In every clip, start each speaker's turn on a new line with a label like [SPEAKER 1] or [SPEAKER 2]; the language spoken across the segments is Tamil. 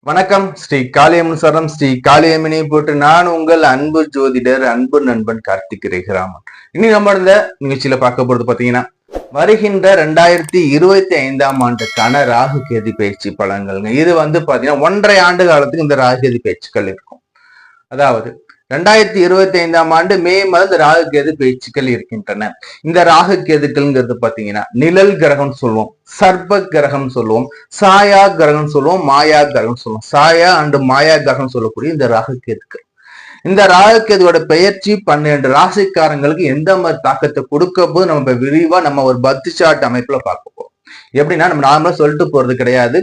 [SPEAKER 1] வணக்கம். ஸ்ரீ காளியம்மன் சரணம். ஸ்ரீ காளியம்மனை போட்டு நான் உங்கள் அன்பு ஜோதிடர் அன்பு நண்பன் கார்த்திக் ரேகராமன். இனி நம்ம இந்த நிகழ்ச்சியில பார்க்க போறது பாத்தீங்கன்னா, வருகின்ற 2025ஆம் ஆண்டுக்கான ராகு கேது பயிற்சி பலன்கள்ங்க. இது பாத்தீங்கன்னா 1.5 ஆண்டு காலத்துக்கு இந்த ராகு கேது பயிற்சிகள் இருக்கும். அதாவது 2025ஆம் ஆண்டு மே மாதம் இந்த ராகு கேது பயிற்சிகள் இருக்கின்றன. இந்த ராகு கேதுக்கள்ங்கிறது பாத்தீங்கன்னா நிழல் கிரகம் சொல்லுவோம், சர்ப்ப கிரகம் சொல்லுவோம், சாயா கிரகம் சொல்லுவோம், மாயா கிரகம் சொல்லுவோம். சாயா அண்ட் மாயா கிரகம் சொல்லக்கூடிய இந்த ராகு கேதுக்கள், இந்த ராகு கேதுவோட பெயர்ச்சி 12 ராசிக்காரங்களுக்கு எந்த மாதிரி தாக்கத்தை கொடுக்க போது நம்ம விரிவா நம்ம ஒரு பத்து சாட் அமைப்புல பார்க்க போறோம். எப்படின்னா நம்ம நார்மலா சொல்லிட்டு போறது கிடையாது.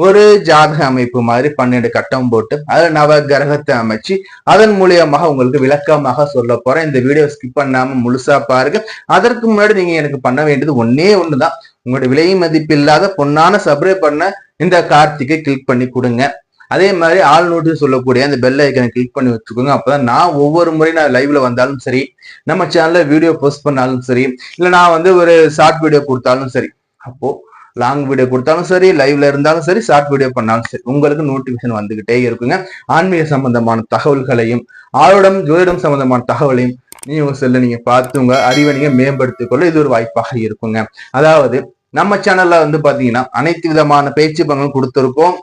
[SPEAKER 1] ஒரு ஜாதக அமைப்பு மாதிரி 12 கட்டம் போட்டு அதுல நவ கிரகத்தை அமைச்சு அதன் மூலியமாக உங்களுக்கு விளக்கமாக சொல்ல போறேன். இந்த வீடியோ ஸ்கிப் பண்ணாம முழுசா பாருங்க. அதற்கு முன்னாடி நீங்க எனக்கு பண்ண வேண்டியது ஒன்னே ஒண்ணுதான். உங்களுடைய விலை மதிப்பில்லாத பொன்னான சப்ஸ்கிரைப் பண்ண இந்த கார்த்திகை கிளிக் பண்ணி கொடுங்க. அதே மாதிரி ஆல் நோட்டிஸ் சொல்லக்கூடிய அந்த பெல் ஐக்கனை கிளிக் பண்ணி வச்சுக்கோங்க. அப்பதான் நான் ஒவ்வொரு முறை நான் லைவ்ல வந்தாலும் சரி, நம்ம சேனல்ல வீடியோ போஸ்ட் பண்ணாலும் சரி, இல்ல நான் ஒரு ஷார்ட் வீடியோ கொடுத்தாலும் சரி, அப்போ லாங் வீடியோ கொடுத்தாலும் சரி, லைவ்ல இருந்தாலும் சரி, ஷார்ட் வீடியோ பண்ணாலும் சரி, உங்களுக்கு நோட்டிபிகேஷன் வந்துகிட்டே இருக்குங்க. ஆன்மீக சம்பந்தமான தகவல்களையும் ஆளுடம் ஜோதிடம் சம்பந்தமான தகவலையும் நீங்க செல்ல நீங்க பார்த்து உங்க அறிவை நீங்க மேம்படுத்திக் கொள்ள இது ஒரு வாய்ப்பாக இருக்குங்க. அதாவது நம்ம சேனல்ல பாத்தீங்கன்னா அனைத்து விதமான பயிற்சி பலன்களும் கொடுத்திருக்கோம்.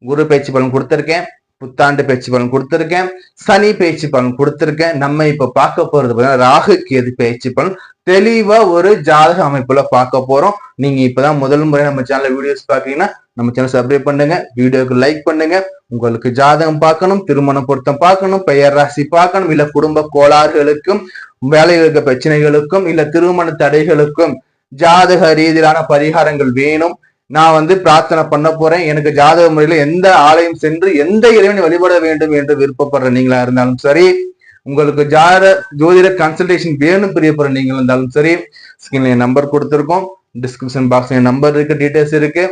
[SPEAKER 1] குரு பயிற்சி பலன் கொடுத்திருக்கேன், புத்தாண்டு பயிற்சி பலன் கொடுத்திருக்கேன், சனி பயிற்சி பலன் கொடுத்திருக்கேன். நம்ம இப்ப பார்க்க போறது ராகு கேது பயிற்சி பலன் தெளிவா ஒரு ஜாதக அமைப்புல பார்க்க போறோம். நீங்க இப்பதான் முதல் முறை நம்ம சேனல்ல வீடியோஸ் பாத்தீங்கன்னா நம்ம சேனல் சப்ஸ்கிரைப் பண்ணுங்க, வீடியோக்கு லைக் பண்ணுங்க. உங்களுக்கு ஜாதகம் பார்க்கணும், திருமண பொருத்தம் பார்க்கணும், பெயர் ராசி பார்க்கணும், இல்ல குடும்ப கோளாறுகளுக்கும் வேலைகளுக்கு பிரச்சனைகளுக்கும் இல்ல திருமண தடைகளுக்கும் ஜாதக ரீதியிலான பரிகாரங்கள் வேணும். நான் பிரார்த்தனை பண்ண போறேன். எனக்கு ஜாதக முறையில எந்த ஆலயம் சென்று எந்த இறைவனை வழிபட வேண்டும் என்று விருப்பப்படுற நீங்களா இருந்தாலும் சரி, உங்களுக்கு ஜோதிட கன்சல்டேஷன் வேணும் பிரியப்படுற நீங்களா இருந்தாலும் சரி, ஸ்கிரீன்ல நம்பர் கொடுத்துருக்கோம், டிஸ்கிரிப்ஷன் பாக்ஸ்ல நம்பர் இருக்கு, டீடைல்ஸ் இருக்கு,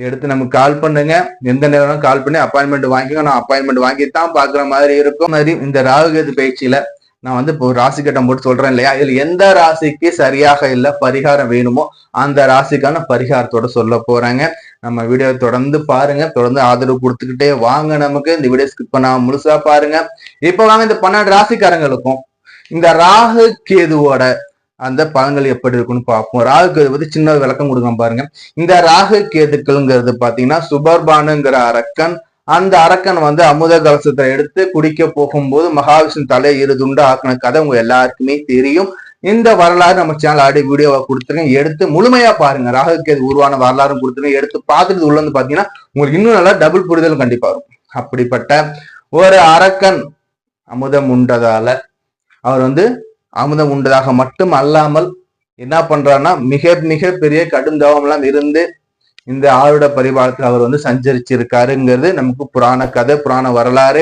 [SPEAKER 1] எடுத்து நமக்கு கால் பண்ணுங்க. எந்த நேரம் கால் பண்ணி அப்பாயின்மெண்ட் வாங்கிக்கோங்க. நான் அப்பாயின்மெண்ட் வாங்கித்தான் பாக்குற மாதிரி இருக்கும். மாதிரி இந்த ராகு கேது பயிற்சியில நான் இப்போ ராசி கட்டம் போட்டு சொல்றேன் இல்லையா, இதுல எந்த ராசிக்கு சரியாக இல்ல பரிகாரம் வேணுமோ அந்த ராசிக்கான பரிகாரத்தோட சொல்ல போறாங்க. நம்ம வீடியோ தொடர்ந்து பாருங்க, தொடர்ந்து ஆதரவு கொடுத்துக்கிட்டே வாங்க. நமக்கு இந்த வீடியோ ஸ்கிப் பண்ணாம முழுசா பாருங்க. இப்ப வாங்க இந்த 12 ராசிக்காரங்களுக்கும் இந்த ராகு கேதுவோட அந்த பலன்கள் எப்படி இருக்குன்னு பார்ப்போம். ராகு கேது பத்தி சின்ன விளக்கம் கொடுக்க பாருங்க. இந்த ராகு கேதுக்கள்ங்கிறது பாத்தீங்கன்னா சுபர்பானுங்கிற அரக்கன். அந்த அரக்கன் அமுத கலசத்தை எடுத்து குடிக்க போகும்போது மகாவிஷ்ணு தலையை 2 துண்டா ஆக்கின கதை உங்க எல்லாருக்குமே தெரியும். இந்த வரலாறு நம்ம சேனல் ஆடி வீடியோவா கொடுத்துருக்கேன், எடுத்து முழுமையா பாருங்க. ராகு கேது உருவான வரலாறும் கொடுத்துருக்கேன், எடுத்து பார்த்துட்டு உள்ள பாத்தீங்கன்னா உங்களுக்கு இன்னும் நல்லா டபுள் புரிதல் கண்டிப்பா இருக்கும். அப்படிப்பட்ட ஒரு அரக்கன் அமுதம் உண்டதால அவர் அமுதம் உண்டதாக மட்டும் அல்லாமல் என்ன பண்றாருன்னா மிக மிக பெரிய கடுந்தவம் எல்லாம் இருந்து இந்த ஆளுட பரிபாலத்தில் அவர் சஞ்சரிச்சிருக்காருங்கிறது நமக்கு புராண கதை, புராண வரலாறு.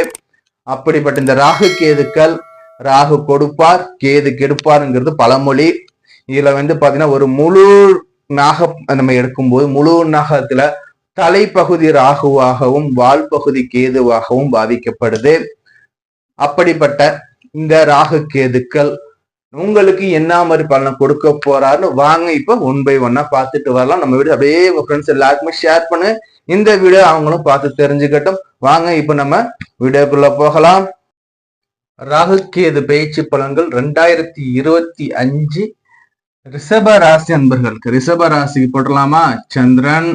[SPEAKER 1] அப்படிப்பட்ட இந்த ராகு கேதுக்கள், ராகு கொடுப்பார் கேது கெடுப்பாருங்கிறது பழமொழி. இதுல பாத்தீங்கன்னா ஒரு முழு நாகம் நம்ம எடுக்கும்போது முழு நாகத்துல தலைப்பகுதி ராகுவாகவும் வால் பகுதி கேதுவாகவும் பாதிக்கப்படுது. அப்படிப்பட்ட இந்த ராகு கேதுக்கள் உங்களுக்கு என்ன மாதிரி பலனை கொடுக்க போறாருன்னு வாங்க இப்ப 1 by 1 பார்த்துட்டு வரலாம். நம்ம வீடியோ அப்படியே உங்க ஃப்ரெண்ட்ஸ் எல்லாருக்குமே ஷேர் பண்ணு. இந்த வீடியோ அவங்களும் பார்த்து தெரிஞ்சுக்கட்டும். வாங்க இப்ப நம்ம வீடியோக்குள்ள போகலாம். ராகு கேது பயிற்சி பலன்கள் 2025 ரிஷப ராசி அன்பர்களுக்கு. ரிஷப ராசிக்கு போடலாமா? சந்திரன்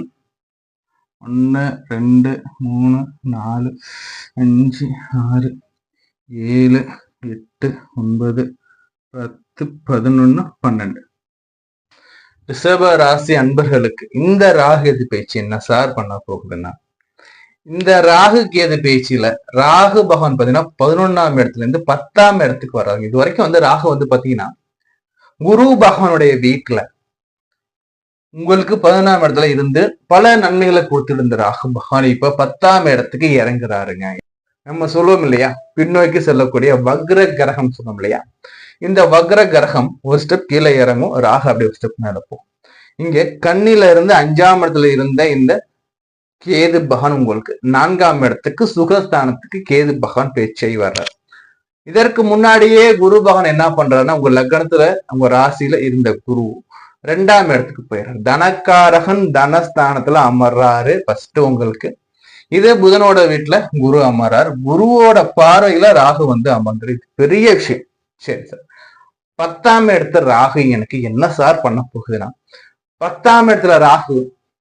[SPEAKER 1] 1 2 3 4 5 6 7 8 9 10 11 12 ரிஷப ராசி அன்பர்களுக்கு இந்த ராகு கேது பயிற்சி என்ன சார் பண்ண போகுதுன்னா, இந்த ராகு கேது பயிற்சியில ராகு பகவான் பாத்தீங்கன்னா 11ஆம் இடத்துல இருந்து 10ஆம் இடத்துக்கு வர்றாங்க. இது வரைக்கும் ராகு பாத்தீங்கன்னா குரு பகவானுடைய வீட்டுல உங்களுக்கு 11ஆம் இடத்துல இருந்து பல நன்மைகளை கொடுத்துட்டு இருந்த ராகு பகவான் இப்ப 10ஆம் இடத்துக்கு இறங்குறாருங்க. நம்ம சொல்லுவோம் இல்லையா, பின்னோக்கி செல்லக்கூடிய வக்ர கிரகம் சொல்லுவோம் இல்லையா, இந்த வக்ர கிரகம் ஒரு ஸ்டெப் கீழே இறங்கும், ராகு அப்படி ஒரு ஸ்டெப் நடப்போம். இங்க கண்ணில இருந்து 5ஆம் இடத்துல இருந்த இந்த கேது பகவான் உங்களுக்கு 4ஆம் இடத்துக்கு சுகஸ்தானத்துக்கு கேது பகவான் பேச்சை வர்றார். இதற்கு முன்னாடியே குரு பகவான் என்ன பண்றாருன்னா உங்க லக்னத்துல உங்க ராசியில இருந்த குரு 2ஆம் இடத்துக்கு போயிடுறாரு. தனக்காரகன் தனஸ்தானத்துல அமர்றாரு. ஃபர்ஸ்ட் உங்களுக்கு இதே புதனோட வீட்டுல குரு அமரார், குருவோட பார்வையில ராகு வந்து அமர்ந்துரு, பெரிய விஷயம். சரி சார், 10ஆம் இடத்துல ராகு எனக்கு என்ன சார் பண்ண போகுதுன்னா, 10ஆம் இடத்துல ராகு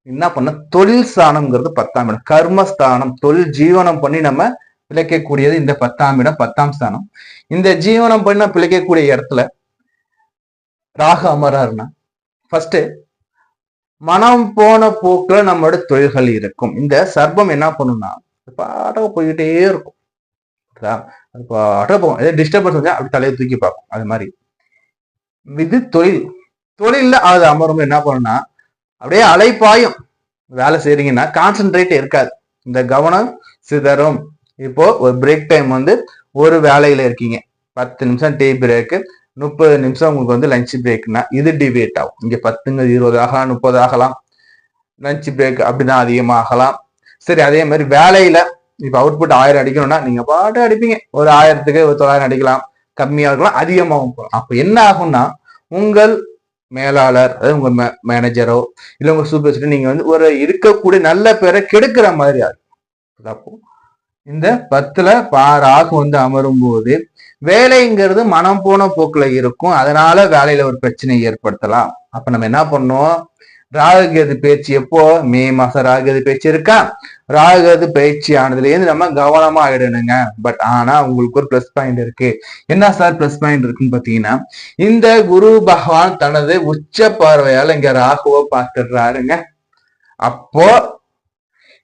[SPEAKER 1] என்ன பண்ண, தொழில் ஸ்தானம்ங்கிறது 10ஆம் இடம், கர்மஸ்தானம், தொழில் ஜீவனம் பண்ணி நம்ம பிழைக்கக்கூடியது இந்த 10ஆம் இடம், 10ஆம் ஸ்தானம். இந்த ஜீவனம் பண்ணி நம்ம பிழைக்கக்கூடிய இடத்துல ராகு அமராருன்னா ஃபர்ஸ்ட் மனம் போன போக்குல நம்மளோட தொழில்கள் இருக்கும். இந்த சர்ப்பம் என்ன பண்ணும்னா பாட்டக போய்கிட்டே இருக்கும், அது பாட்டக போகும். ஏதாவது டிஸ்டர்பன்ஸ் வந்து அப்படி தலையை தூக்கி பார்க்கும். அது மாதிரி இது தொழில், தொழில்ல அது அமரும் என்ன பண்ணும்னா அப்படியே அலைப்பாயும். வேலை செய்றீங்கன்னா கான்சென்ட்ரேட் இருக்காது, இந்த கவனம் சிதறும். இப்போ ஒரு பிரேக் டைம் வந்து ஒரு வேலையில இருக்கீங்க, 10 நிமிஷம் டீ பிரேக்கு, 30 நிமிஷம் உங்களுக்கு வந்து லஞ்ச் பிரேக்னா இது டிவேட் ஆகும். இங்க 10 20 ஆகலாம், 30 ஆகலாம், லஞ்ச் பிரேக் அப்படிதான் அதிகமாக ஆகலாம். சரி, அதே மாதிரி வேலையில இப்ப அவுட்புட் 1000 அடிக்கணும்னா நீங்க பாட்டு அடிப்பீங்க, ஒரு 1000க்கு ஒரு 900 அடிக்கலாம், கம்மியா இருக்கலாம், அதிகமாகவும் போகலாம். அப்ப என்ன ஆகும்னா உங்கள் மேலாளர், அதாவது உங்க மேனேஜரோ இல்ல உங்க சூப்பர்வைசரோ நீங்க வந்து ஒரு இருக்கக்கூடிய நல்ல பேரை கெடுக்கிற மாதிரி ஆகும். அப்போ இந்த 10ல ராகு வந்து அமரும் போது வேலைங்கிறது மனம் போன போக்குல இருக்கும், அதனால வேலையில ஒரு பிரச்சனை ஏற்படுத்தலாம். அப்ப நம்ம என்ன பண்ணோம், ராகுகேது பயிற்சி எப்போ, மே மாசம் ராகுகேது பயிற்சி இருக்கா, ராகுகேது பயிற்சி ஆனதுல இருந்து நம்ம கவனமா ஆயிடணுங்க. பட் ஆனா உங்களுக்கு ஒரு பிளஸ் பாயிண்ட் இருக்கு. என்ன சார் பிளஸ் பாயிண்ட் இருக்குன்னு பாத்தீங்கன்னா, இந்த குரு பகவான் தனது உச்ச பார்வையால இங்க ராகுவை பார்த்துடுறாருங்க. அப்போ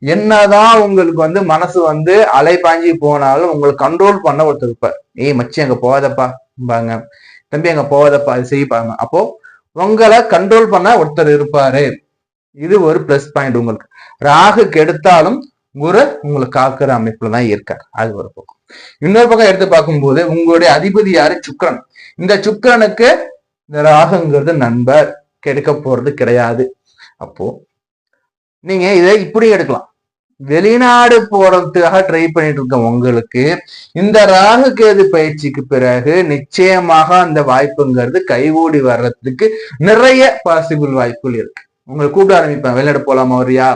[SPEAKER 1] என்னதான் உங்களுக்கு வந்து மனசு வந்து அலைப்பாஞ்சி போனாலும் உங்களை கண்ட்ரோல் பண்ண ஒருத்தர் இருப்பார். ஏய் மச்சி அங்க போகாதப்பா பாங்க, தம்பி அங்க போகாதப்பா, அது செய்ப்பாங்க. அப்போ உங்களை கண்ட்ரோல் பண்ண ஒருத்தர் இருப்பாரு. இது ஒரு பிளஸ் பாயிண்ட். உங்களுக்கு ராகு கெடுத்தாலும் குரு உங்களை காக்குற அமைப்புல தான் இருக்காரு. அது ஒரு பக்கம். இன்னொரு பக்கம் எடுத்து பார்க்கும்போது உங்களுடைய அதிபதி யாரு, சுக்கிரன். இந்த சுக்கிரனுக்கு இந்த ராகுங்கிறது நண்பர், கெடுக்க போறது கிடையாது. அப்போ நீங்க இதை இப்படி எடுக்கலாம், வெளிநாடு போறதுக்காக ட்ரை பண்ணிட்டு இருக்க உங்களுக்கு இந்த ராகு கேது பயிற்சிக்கு பிறகு நிச்சயமாக அந்த வாய்ப்புங்கிறது கைகூடி வர்றதுக்கு நிறைய பாசிபிள் வாய்ப்புகள் இருக்கு. உங்களை கூப்பிட ஆரம்பிப்பேன், வெளிநாடு போலாமா, வரியா,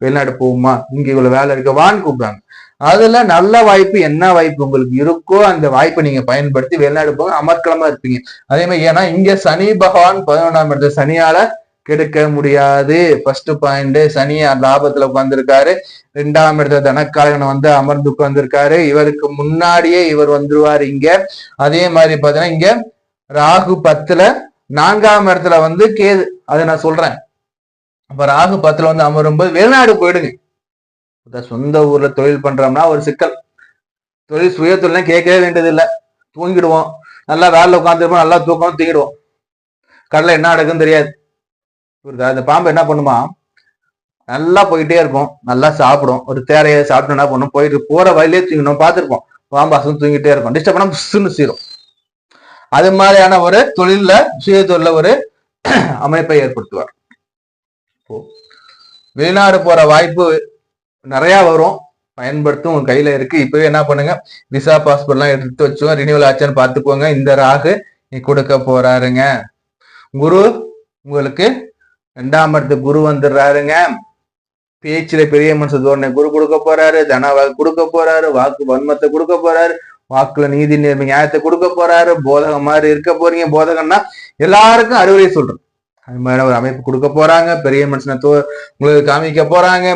[SPEAKER 1] வெளிநாடு போகுமா, இங்க இவ்வளவு வேலை இருக்க வான்னு கூப்பிடுறாங்க. அதுல நல்ல வாய்ப்பு, என்ன வாய்ப்பு உங்களுக்கு இருக்கோ அந்த வாய்ப்பை நீங்க பயன்படுத்தி வெளிநாடு போக அமர்க்கலமா இருப்பீங்க. அதே மாதிரி ஏன்னா இங்க சனி பகவான் 11ஆம் இடத்துல, சனியால கெடுக்க முடியாது. ஃபர்ஸ்ட் பாயிண்ட், சனி லாபத்துல உட்கார்ந்துருக்காரு, 2ஆம் இடத்துல தனக்காரகன் வந்து அமர்ந்து உட்கார்ந்துருக்காரு, இவருக்கு முன்னாடியே இவர் வந்துருவாரு இங்க. அதே மாதிரி பாத்தீங்கன்னா இங்க ராகு 10ல 4ஆம் இடத்துல வந்து கேது, அதை நான் சொல்றேன். அப்ப ராகு 10ல வந்து அமரும்போது வெளிநாடு போயிடுங்க. சொந்த ஊர்ல தொழில் பண்றோம்னா ஒரு சிக்கல், தொழில் சுய தொழில் கேட்கவே வேண்டியது இல்லை, தூங்கிடுவோம், நல்லா வேலை உட்காந்துருப்போம், நல்லா தூக்கம் தூங்கிடுவோம், கடலை என்ன நடக்குன்னு தெரியாது. அந்த பாம்பு என்ன பண்ணுமா, நல்லா போயிட்டே இருக்கும், நல்லா சாப்பிடும், ஒரு தேரையை சாப்பிட்டு என்ன பண்ணும், போயிட்டு போற வழியிலே தூங்கணும், பார்த்துருப்போம், பாம்பு அசந்து தூங்கிட்டே இருக்கும், டிஸ்டர்ப் பண்ணா புஷ்ன்னு சீரும். அது மாதிரியான ஒரு தொழில, சுய தொழில ஒரு அமைப்பை ஏற்படுத்துவார். வெளிநாடு போற வாய்ப்பு நிறைய வரும், பயன்படுத்தும், உங்க கையில இருக்கு. இப்பவே என்ன பண்ணுங்க, விசா பாஸ்போர்ட் எல்லாம் எடுத்து வச்சுக்கோங்க, ரினியூவல் ஆச்சான்னு பார்த்துக்கோங்க. இந்த ராகு நீ கொடுக்க போறாருங்க. குரு உங்களுக்கு 2ஆம் இடத்துக்கு குரு வந்துடுறாருங்க. பேச்சுல பெரிய மனுஷ தோரணை குரு கொடுக்க போறாரு, தன கொடுக்க போறாரு, வாக்கு வன்மத்தை கொடுக்க போறாரு, வாக்குல நீதி நேர்மை நியாயத்தை கொடுக்க போறாரு, போதகம் மாதிரி இருக்க போறீங்க. போதகம்னா எல்லாருக்கும் அறிவுரை சொல்றேன், அது மாதிரி ஒரு அமைப்பு கொடுக்க போறாங்க. பெரிய மனுஷனை உங்களுக்கு காமிக்க போறாங்க.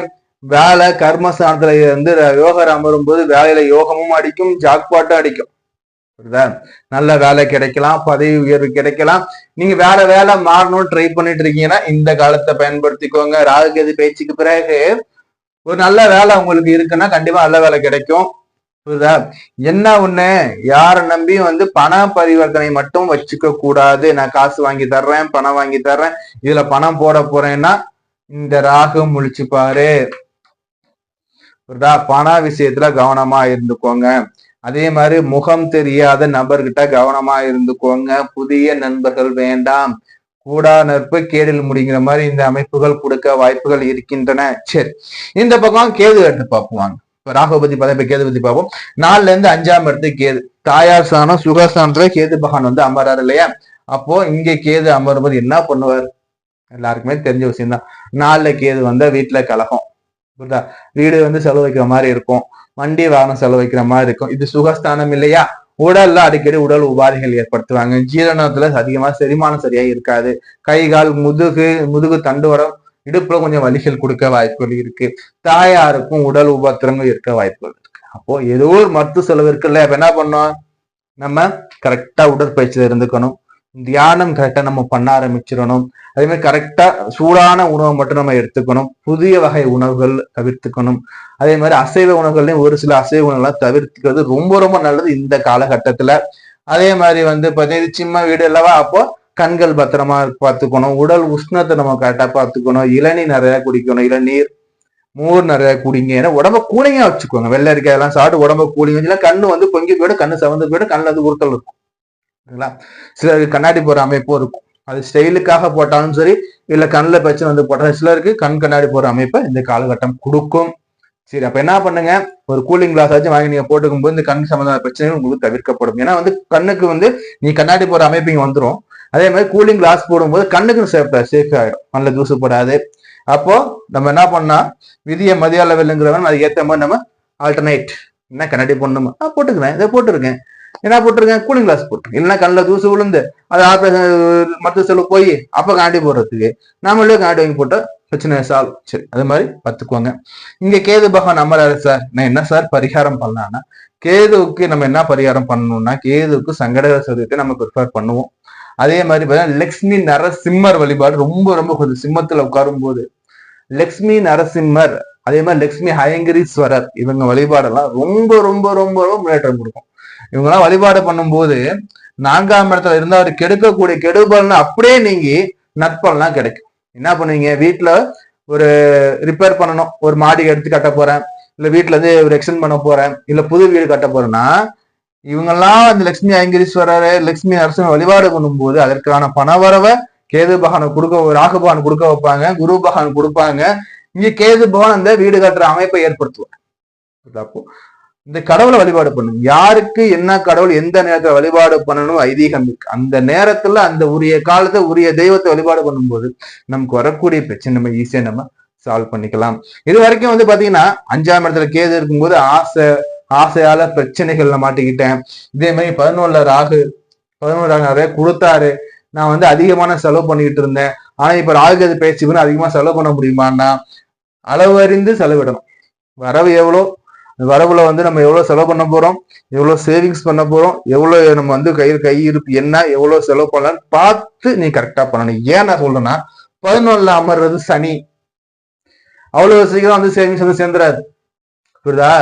[SPEAKER 1] வேலை கர்மஸ்தானத்துல இருந்து யோகர் அமரும் போது வேலையில யோகமும் அடிக்கும், ஜாக்பாட்டும் அடிக்கும். நல்ல வேலை கிடைக்கலாம், பதவி உயர்வு கிடைக்கலாம். நீங்க வேற வேலை மாறணும்னு ட்ரை பண்ணிட்டு இருக்கீங்கன்னா இந்த காலத்தை பயன்படுத்திக்கோங்க. ராகுகேது பயிற்சிக்கு பிறகு ஒரு நல்ல வேலை உங்களுக்கு இருக்குன்னா கண்டிப்பா நல்ல வேலை கிடைக்கும். புரியுதா? என்ன ஒண்ணு, யாரை நம்பியும் வந்து பண பரிவர்த்தனை மட்டும் வச்சுக்க கூடாது. நான் காசு வாங்கி தர்றேன், பணம் வாங்கி தர்றேன், இதுல பணம் போட போறேன்னா இந்த ராகு முழிச்சுப்பாரு. புரியுதா? பண விஷயத்துல கவனமா இருந்துக்கோங்க. அதே மாதிரி முகம் தெரியாத நபர்கிட்ட கவனமா இருந்துக்கோங்க. புதிய நண்பர்கள் வேண்டாம். கூடா நட்பு கேடில் முடிங்கிற மாதிரி இந்த அமைப்புகள் கொடுக்க வாய்ப்புகள் இருக்கின்றன. சரி, இந்த பக்கம் கேது எடுத்து பார்ப்போம். ராகு பத்தி பார்த்தா கேது பத்தி பார்ப்போம். 4ல இருந்து 5ஆம் இடத்துக்கு கேது, தாயார் ஸ்தானம் சுகஸ்தானத்துல கேது பகவான் வந்து அமராரு இல்லையா? அப்போ இங்க கேது அமரும்போது என்ன பண்ணுவார், எல்லாருக்குமே தெரிஞ்ச விஷயம் தான். 4ல கேது வந்தா வீட்டுல கலகம், புரியுதா? வீடு வந்து செலவு வைக்கிற மாதிரி இருக்கும், வண்டி வாகனம் செலவு வைக்கிற மாதிரி இருக்கும். இது சுகஸ்தானம் இல்லையா? உடல்ல அடிக்கடி உடல் உபாதைகள் ஏற்படுத்துவாங்க. ஜீரணத்துல அதிகமா செரிமானம் சரியா இருக்காது. கை கால் முதுகு தண்டுவடம் இடுப்புல கொஞ்சம் வலிகள் கொடுக்க வாய்ப்புகள் இருக்கு. தாயாருக்கும் உடல் உபத்திரங்கள் இருக்க வாய்ப்புகள் இருக்கு. அப்போ ஏதோ ஒரு மருத்துவ செலவு இருக்குல்ல, அப்ப என்ன பண்ணோம்? நம்ம கரெக்டா உடற்பயிற்சியில இருந்துக்கணும். தியானம் கரெக்டா நம்ம பண்ண ஆரம்பிச்சிடணும். அதே மாதிரி கரெக்டா சூடான உணவை மட்டும் நம்ம எடுத்துக்கணும். புதிய வகை உணவுகள் தவிர்த்துக்கணும். அதே மாதிரி அசைவ உணவுகள்லையும் ஒரு சில அசைவ உணவுகள்லாம் தவிர்த்துக்கிறது ரொம்ப ரொம்ப நல்லது இந்த காலகட்டத்துல. அதே மாதிரி வந்து பாத்தீங்கன்னா சின்ன வீடு அல்லவா, அப்போ கண்கள் பத்திரமா பார்த்துக்கணும். உடல் உஷ்ணத்தை நம்ம கரெக்டா பார்த்துக்கணும். இளநீர் நிறைய குடிக்கணும். இளநீர் மோர் நிறைய குடிங்க. ஏன்னா உடம்ப கூலிங்கா வச்சுக்கோங்க. வெள்ளரிக்காய் எல்லாம் சாப்பிட்டு உடம்ப கூலிங்க வச்சுன்னா கண்ணு வந்து பொங்கி போயிடும், கண்ணு சவந்து போயிடும், கண்ணுல வந்து உறுத்தல் இருக்கும். சிலருக்கு கண்ணாடி போற அமைப்பும் இருக்கும். அது ஸ்டைலுக்காக போட்டாலும் சரி, இல்ல கண்ணுல பிரச்சனை வந்து போட்டாலும் சிலருக்கு கண் கண்ணாடி போற அமைப்பை இந்த காலகட்டம் கொடுக்கும். சரி, அப்ப என்ன பண்ணுங்க, ஒரு கூலிங் கிளாஸ் ஆச்சும் வாங்கி நீங்க போட்டுக்கும் போது இந்த கண் சம்பந்தமான பிரச்சனைகள் உங்களுக்கு தவிர்க்கப்படும். ஏன்னா வந்து கண்ணுக்கு வந்து நீ கண்ணாடி போற அமைப்பு இங்க வந்துடும். அதே மாதிரி கூலிங் கிளாஸ் போடும்போது கண்ணுக்கு சேஃப் ஆயிடும், நல்ல தூசு போடாது. அப்போ நம்ம என்ன பண்ணா, விதிய மதிய அளவில்ங்கிறவன் அது ஏத்த மாதிரி நம்ம ஆல்டர்னேட் என்ன கண்ணாடி போடணுமா போட்டுக்கிறேன், இதை போட்டிருக்கேன், என்ன போட்டிருக்கேன், கூலிங் கிளாஸ் போட்டிருக்கேன். இல்லைன்னா கண்ணில் தூசு விழுந்து அது மருத்துவ செலவு போய் அப்ப கண்ணாடி போடுறதுக்கு நம்மளே கண்ணாடி வாங்கி போட்டா பிரச்சனை சால்வ். சரி, அது மாதிரி பார்த்துக்குவாங்க. இங்க கேது பகவான் அமராரு சார், நான் என்ன சார் பரிகாரம் பண்ணலாம்னா, கேதுவுக்கு நம்ம என்ன பரிகாரம் பண்ணணும்னா, கேதுவுக்கு சங்கடகர சதுர்த்தி நம்ம ப்ரிஃபர் பண்ணுவோம். அதே மாதிரி லக்ஷ்மி நரசிம்மர் வழிபாடு ரொம்ப ரொம்ப கொஞ்சம் சிம்மத்துல உட்காரும் போது லக்ஷ்மி நரசிம்மர், அதே மாதிரி லக்ஷ்மி ஹயங்கிரீஸ்வரர், இவங்க வழிபாடெல்லாம் ரொம்ப ரொம்ப ரொம்ப ரொம்ப முன்னேற்றம் கொடுக்கும். இவங்கெல்லாம் வழிபாடு பண்ணும்போது 4ஆம் இடத்துல இருந்தா அவர் கெடுக்கக்கூடிய கெடுபல்னு அப்படியே நீங்கி நட்பெல்லாம் கிடைக்கும். என்ன பண்ணுவீங்க, வீட்டுல ஒரு ரிப்பேர் பண்ணணும், ஒரு மாடி எடுத்து கட்ட போறேன், இல்ல வீட்டுல இருந்து ஒரு எக்ஸ்டென்ட் பண்ண போறேன், இல்ல புது வீடு கட்ட போறேன்னா இவங்கெல்லாம் அந்த லட்சுமி ஐங்கரீஸ்வரர் லட்சுமி நரசிம்ம வழிபாடு பண்ணும்போது அதற்கான பணவரவை கேது பகவான் கொடுக்க, ராகு பகவான் கொடுக்க வைப்பாங்க, குரு பகவான் கொடுப்பாங்க. இங்க கேது பகவான் அந்த வீடு கட்டுற அமைப்பை ஏற்படுத்துவாங்க. அப்போ இந்த கடவுளை வழிபாடு பண்ணுங்க. யாருக்கு என்ன கடவுள் எந்த நேரத்துல வழிபாடு பண்ணணும் ஐதீகம் இருக்கு. அந்த நேரத்துல அந்த உரிய காலத்தை உரிய தெய்வத்தை வழிபாடு பண்ணும்போது நமக்கு வரக்கூடிய பிரச்சனை நம்ம ஈஸியா நம்ம சால்வ் பண்ணிக்கலாம். இது வரைக்கும் வந்து பாத்தீங்கன்னா 5ஆம் இடத்துல கேது இருக்கும்போது ஆசையால பிரச்சனைகள்ல மாட்டிக்கிட்டேன். இதே மாதிரி 11 ராகு நிறைய கொடுத்தாரு, நான் வந்து அதிகமான செலவு பண்ணிக்கிட்டு இருந்தேன். ஆனா இப்ப ராகு அது பேச்சு அதிகமா செலவு பண்ண முடியுமான்னா அளவு அறிந்து செலவிடணும். வரவு எவ்வளோ, வரவுல வந்து நம்ம எவ்வளவு செலவு பண்ண போறோம், எவ்வளவு சேவிங்ஸ் பண்ண போறோம், எவ்வளவு நம்ம வந்து கை இருப்பு என்ன, எவ்வளவு செலவு பண்ணலாம்னு பார்த்து நீ கரெக்டா பண்ணணும். ஏன் நான் சொல்றேன்னா 11 அமர்றது சனி, அவ்வளவு சீக்கிரம் வந்து சேவிங்ஸ் வந்து சேர்ந்துடாது. புரியுதா?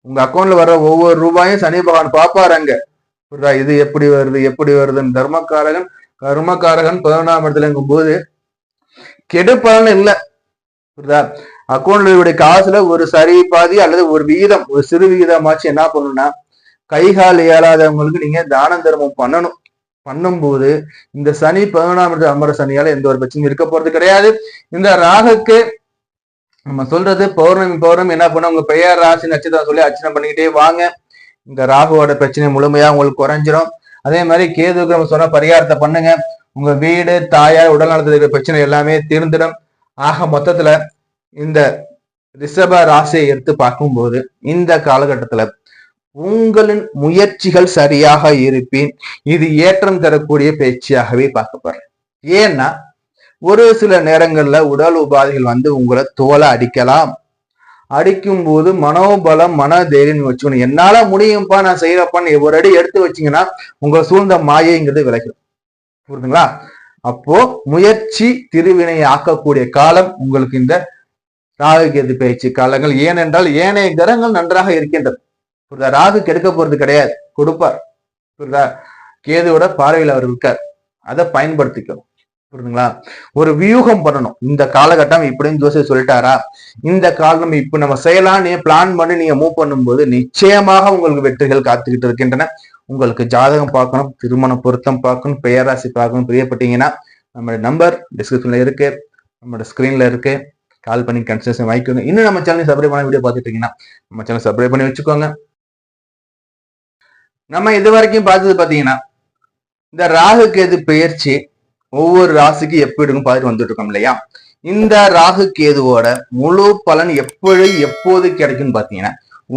[SPEAKER 1] உங்க அக்கௌண்ட்ல வர ஒவ்வொரு ரூபாயும் சனி பகவான் பாப்பாருங்க. புரியுதா? இது எப்படி வருதுன்னு. தர்மக்காரகன் கர்மக்காரகன் 11ஆம் இடத்துல இருக்கும் போது கெடுப்பலன்னு இல்லை. புரியுதா? அக்கௌண்ட்ல காசுல ஒரு சரி பாதி அல்லது ஒரு விகிதம், ஒரு சிறு விகிதமாச்சு என்ன பண்ணணும்னா, கைகால் இயலாதவங்களுக்கு நீங்க தான தர்மம் பண்ணணும். பண்ணும்போது இந்த சனி 11ஆம் இடத்துல அமர சனியால எந்த ஒரு பிரச்சனையும் இருக்க போறது கிடையாது. இந்த ராகுக்கு நம்ம சொல்றது பௌர்ணமி என்ன பண்ண, உங்க பெயர் ராசி நட்சத்திரம் சொல்லி அர்ச்சனை பண்ணிக்கிட்டே வாங்க. இந்த ராகுவோட பிரச்சனை முழுமையா உங்களுக்கு குறைஞ்சிரும். அதே மாதிரி கேதுக்கு நம்ம சொன்ன பரிகாரத்தை பண்ணுங்க, உங்க வீடு தாயார் உடல் நலத்தில் இருக்கிற பிரச்சனை எல்லாமே தீர்ந்துடும். ஆக மொத்தத்துல இந்த ரிஷப ராசியை எடுத்து பார்க்கும்போது இந்த காலகட்டத்துல உங்களின் முயற்சிகள் சரியாக இருப்பின் இது ஏற்றம் தரக்கூடிய பேச்சியாகவே பார்க்கப்படுறேன். ஏன்னா ஒரு சில நேரங்கள்ல உடல் உபாதைகள் வந்து உங்களை தோலை அடிக்கலாம். அடிக்கும் போது மனோபலம் மன தைரியம் வச்சுக்கணும். என்னால முடியும்ப்பா, நான் செய்யறப்பான்னு ஒரு அடி எடுத்து வச்சீங்கன்னா உங்களை சூழ்ந்த மாயைங்கிறது விளைக்கும். புரியுதுங்களா? அப்போ முயற்சி திருவினை ஆக்கக்கூடிய காலம் உங்களுக்கு இந்த ராகு கேது பயிற்சி காலங்கள். ஏனென்றால் ஏனைய கிரகங்கள் நன்றாக இருக்கின்றது. புரியுதா? ராகு கெடுக்க போறது கிடையாது, கொடுப்பார். புரியுதா? கேதுவோட பார்வையில் அவர் இருக்கார், அதை பயன்படுத்திக்கணும். புரியுதுங்களா? ஒரு வியூகம் பண்ணணும். இந்த காலகட்டம் இப்படின்னு ஜோசியர் சொல்லிட்டாரா, இந்த காலம் இப்ப நம்ம செய்யலாம் நீ பிளான் பண்ணி நீங்க மூவ் பண்ணும்போது நிச்சயமாக உங்களுக்கு வெற்றிகள் காத்துக்கிட்டு இருக்கின்றன. உங்களுக்கு ஜாதகம் பார்க்கணும், திருமண பொருத்தம் பார்க்கணும், பெயராசி பார்க்கணும் பிரியப்பட்டீங்கன்னா நம்மளோட நம்பர் டிஸ்கிரிப்ஷன்ல இருக்கு, நம்மளோட ஸ்கிரீன்ல இருக்கு, கால் பண்ணி கன்சல்டேஷன் வாங்கிக்கோங்க. இன்னும் நம்ம சேனல் சப்ஸ்கிரைப் பண்ண வீடியோ பார்த்துட்டு இருக்கீங்கன்னா நம்ம சேனல் சப்ஸ்கிரைப் பண்ணி வச்சுக்கோங்க. நம்ம இது வரைக்கும் பார்த்தது பாத்தீங்கன்னா இந்த ராகு கேது பெயர்ச்சி ஒவ்வொரு ராசிக்கு எப்படி இருக்கும் பார்த்துட்டு வந்துட்டு இருக்கோம் இல்லையா? இந்த ராகு கேதுவோட முழு பலன் எப்போது கிடைக்கும்னு பாத்தீங்கன்னா,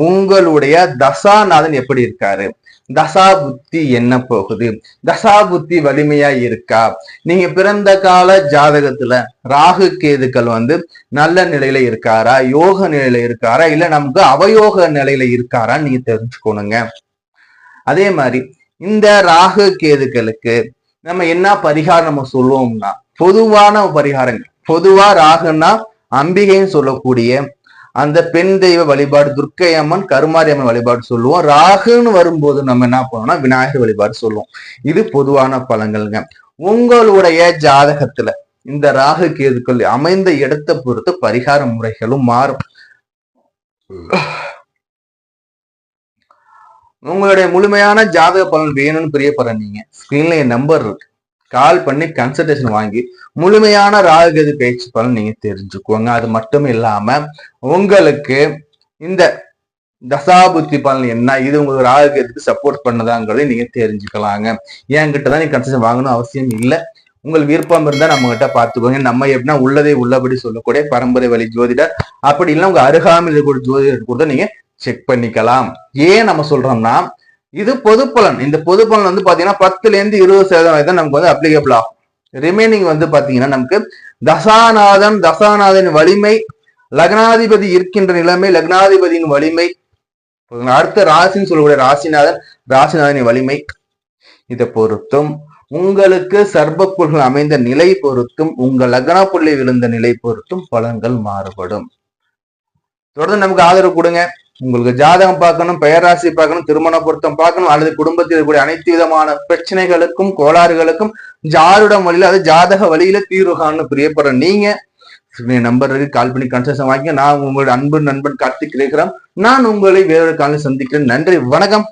[SPEAKER 1] உங்களுடைய தசாநாதன் எப்படி இருக்காரு, தசா புத்தி என்ன போகுது, தசா புத்தி வலிமையா இருக்கா, நீங்க பிறந்த கால ஜாதகத்துல ராகு கேதுக்கள் நல்ல நிலையில இருக்காரா, யோக நிலையில இருக்காரா, இல்ல நமக்கு அவயோக நிலையில இருக்காரான்னு நீங்க தெரிஞ்சுக்கணுங்க. அதே மாதிரி இந்த ராகு கேதுக்களுக்கு நம்ம என்ன பரிகாரம் நம்ம சொல்லுவோம்னா, பொதுவான பரிகாரங்கள். பொதுவா ராகுன்னா அம்பிகைன்னு சொல்லக்கூடிய அந்த பெண் தெய்வ வழிபாடு, துர்க்கை அம்மன், கருமாரி அம்மன் வழிபாடு சொல்லுவோம். ராகுன்னு வரும்போது நம்ம என்ன பண்ணுவோம்னா விநாயகர் வழிபாடு சொல்லுவோம். இது பொதுவான பலன்கள்ங்க. உங்களுடைய ஜாதகத்துல இந்த ராகு கேதுக்கள் அமைந்த இடத்தை பொறுத்து பரிகார முறைகளும் மாறும். உங்களுடைய முழுமையான ஜாதக பலன் வேணும்னு பிரியப்படுறீங்க, ஸ்கிரீன்ல என் நம்பர் இருக்கு, கால் பண்ணி கன்சல்டேஷன் வாங்கி முழுமையான ராகுகேது பயிற்சி பலன் நீங்க தெரிஞ்சுக்குவாங்க. அது மட்டும் இல்லாம உங்களுக்கு இந்த தசாபுத்தி பலன் என்ன, இது உங்களுக்கு ராகுகேதுக்கு சப்போர்ட் பண்ணதாங்கிறதை நீங்க தெரிஞ்சுக்கலாங்க. என்கிட்டதான் நீங்க கன்சல்டேஷன் வாங்கணும் அவசியம் இல்லை. உங்களுக்கு விருப்பம் இருந்தா நம்ம கிட்ட பாத்துக்கோங்க. நம்ம எப்படின்னா உள்ளதை உள்ளபடி சொல்லக்கூடிய பரம்பரை வழி ஜோதிடர். அப்படி இல்லை உங்க அருகாமையில் இருக்கக்கூடிய ஜோதிடர் கூட நீங்க செக் பண்ணிக்கலாம். ஏன் நம்ம சொல்றோம்னா, இது பொது பலன். இந்த பொது பலன் பாத்தீங்கன்னா 10% நமக்கு அப்ளிகபிள் ஆகும். ரிமைனிங் பாத்தீங்கன்னா நமக்கு தசாநாதன் வலிமை, லக்னாதிபதி இருக்கின்ற நிலைமை, லக்னாதிபதியின் வலிமை, அடுத்த ராசின்னு சொல்லக்கூடிய ராசிநாதனின் வலிமை, இதை பொறுத்தும் உங்களுக்கு சர்பப்புள்கள் அமைந்த நிலை பொறுத்தும், உங்க லக்ன புள்ளி விழுந்த நிலை பொறுத்தும் பலன்கள் மாறுபடும். தொடர்ந்து நமக்கு ஆதரவு கொடுங்க. உங்களுக்கு ஜாதகம் பார்க்கணும், பெயராசி பார்க்கணும், திருமண பொருத்தம் பார்க்கணும், அல்லது குடும்பத்தில் இருக்கக்கூடிய அனைத்து விதமான பிரச்சனைகளுக்கும் கோளாறுகளுக்கும் ஜாருட வழியில, அது ஜாதக வழியில தீர்வு காண பிரியப்படுற நீங்க நம்பருக்கு கால் பண்ணி கன்சல்டேஷன் வாங்கி. நான் உங்களுடைய அன்பு நண்பன் கார்த்திக் ரேகராம். நான் உங்களை வேறொரு காலையில் சந்திக்கிறேன். நன்றி, வணக்கம்.